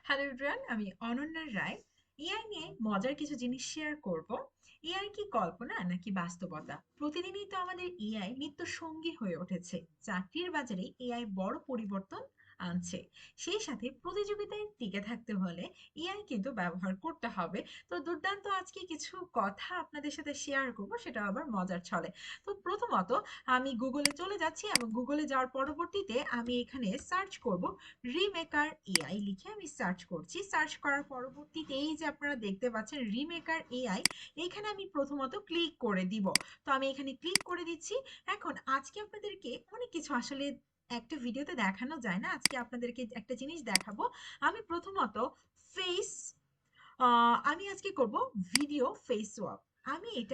Hello everyone, আমি অনন্যা রায়। AI নিয়ে মজার কিছু জিনিস শেয়ার করব। এআই কি কল্পনা নাকি বাস্তবতা? প্রতিদিনই তো আমাদের এআই নিত্য সঙ্গী হয়ে উঠেছে। চাকরির বাজারে এআই বড় পরিবর্তন আনছে। সেই সাথে প্রতিযোগিতায় টিকে থাকতে হলে এআই কিন্তু ব্যবহার করতে হবে। তো দুর্দান্ত আজকে কিছু কথা আপনাদের সাথে শেয়ার করব, সেটা আবার মজার ছলে। তো প্রথমত আমি গুগলে চলে যাচ্ছি এবং গুগলে যাওয়ার পরবর্তীতে আমি এখানে সার্চ করব রিমেকার এআই লিখে আমি সার্চ করছি। সার্চ করার পরবর্তীতে এই যে আপনারা দেখতে পাচ্ছেন রিমেকার এআই, এখানে আমি প্রথমত ক্লিক করে দিব। তো আমি এখানে ক্লিক করে দিচ্ছি। এখন আজকে আপনাদেরকে অনেক কিছু আসলে একটা ভিডিওতে দেখানো যায় না, আজকে আপনাদেরকে একটা জিনিস দেখাবো। আমি প্রথমত ফেস আমি আজকে করব ভিডিও ফেস সোয়াপ।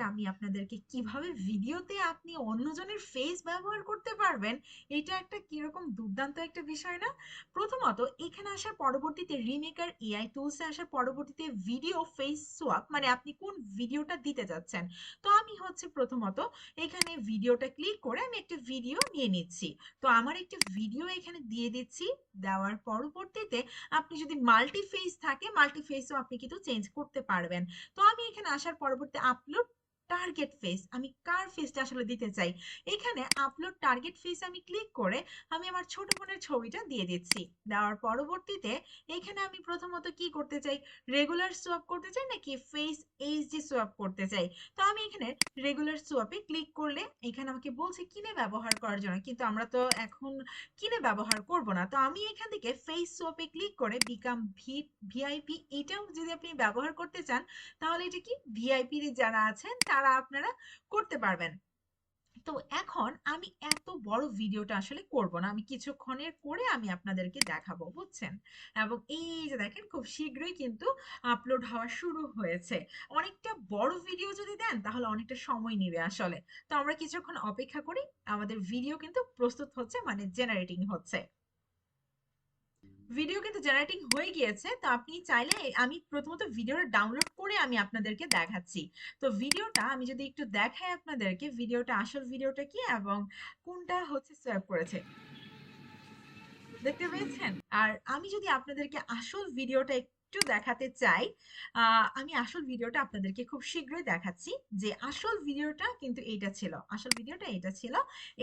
আমি আপনাদেরকে কিভাবে ভিডিওতে আপনি অন্যজনের ফেস ব্যবহার করতে পারবেন, এটা একটা কিরকম দুর্দান্ত একটা বিষয় না? প্রথমত এখানে আসার পরবর্তীতে রিমেকার এআই টুলসে আসার পরবর্তীতে ভিডিও ফেস সোয়াপ মানে আপনি কোন ভিডিওটা দিতে যাচ্ছেন। তো আমি হচ্ছে প্রথমত এখানে ভিডিওটা ক্লিক করে আমি একটা ভিডিও নিয়ে নিচ্ছি। তো আমার একটা ভিডিও এখানে দিয়ে দিচ্ছি। দেওয়ার পরবর্তীতে আপনি যদি মাল্টি ফেস থাকে, মাল্টি ফেসও আপনি কিন্তু চেঞ্জ করতে পারবেন। তো আমি এখানে আসার পরবর্তী আপলোড টার্গেট ফেস, আমি কার ফেসটা আসলে দিতে চাই, এখানে আপলোড টার্গেট ফেস আমি ক্লিক করে আমি আমার ছোট বোনের ছবিটা দিয়ে দিচ্ছি। দেওয়ার পরবর্তীতে এখানে আমি প্রথমত কি করতে চাই, রেগুলার সোয়াপ করতে চাই নাকি ফেস এইচডি সোয়াপ করতে চাই। তো আমি এখানে রেগুলার সোয়াপে ক্লিক করলে এখানে আমাকে বলছে কিনে ব্যবহার করার জন্য, কিন্তু আমরা তো এখন কিনে ব্যবহার করব না। তো আমি এখান থেকে ফেস সোয়াপে ক্লিক করে বিকাম ভিআইপি, এটাও যদি আপনি ব্যবহার করতে চান তাহলে এটা কি ভিআইপি যারা আছেন তারা আপনারা করতে পারবেন। তো এখন আমি এত বড় ভিডিওটা আসলে করব না, আমি কিছুক্ষণের করে আমি আপনাদেরকে দেখাবো, বুঝছেন? এবং এই যে দেখেন খুব শীঘ্রই কিন্তু আপলোড হওয়া শুরু হয়েছে। অনেকটা বড় ভিডিও যদি দেন তাহলে অনেকটা সময় নেবে আসলে। তো আমরা কিছুক্ষণ অপেক্ষা করি, আমাদের ভিডিও কিন্তু প্রস্তুত হচ্ছে মানে জেনারেটিং হচ্ছে। ভিডিও কিন্তু জেনারেটিং হয়ে গিয়েছে। তো আপনি চাইলে আমি প্রথমত ভিডিওটা ডাউনলোড করে আমি আপনাদেরকে দেখাচ্ছি। তো ভিডিওটা আমি যদি একটু দেখাই আপনাদেরকে, ভিডিওটা আসল ভিডিওটা কি এবং কোনটা হচ্ছে সোয়াইপ করেছে, দেখতে পেয়েছেন? আর আমি যদি আপনাদেরকে আসল ভিডিওটা একটু দেখাতে চাই, আমি আসল ভিডিওটা আপনাদেরকে খুব শীঘ্রই দেখাচ্ছি। যে আসল ভিডিওটা কিন্তু এইটা ছিল, আসল ভিডিওটা এইটা ছিল।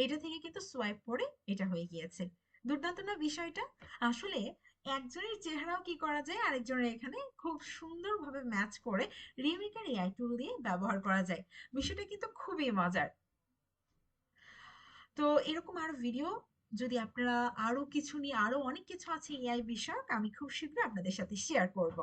এইটা থেকে কিন্তু সোয়াইপ করে এটা হয়ে গিয়েছে। দুর্দান্ত না বিষয়টা? আসলে একজনের চেহারাও কি করা যায় আরেকজনের এখানে খুব সুন্দরভাবে ম্যাচ করে রিমেকার এআই টুল দিয়ে ব্যবহার করা যায়। বিষয়টা কিন্তু খুবই মজার। তো এরকম আরো ভিডিও যদি আপনারা আরো কিছু নিয়ে, আরো অনেক কিছু আছে এআই বিষয়ক, আমি খুব শীঘ্রই আপনাদের সাথে শেয়ার করব।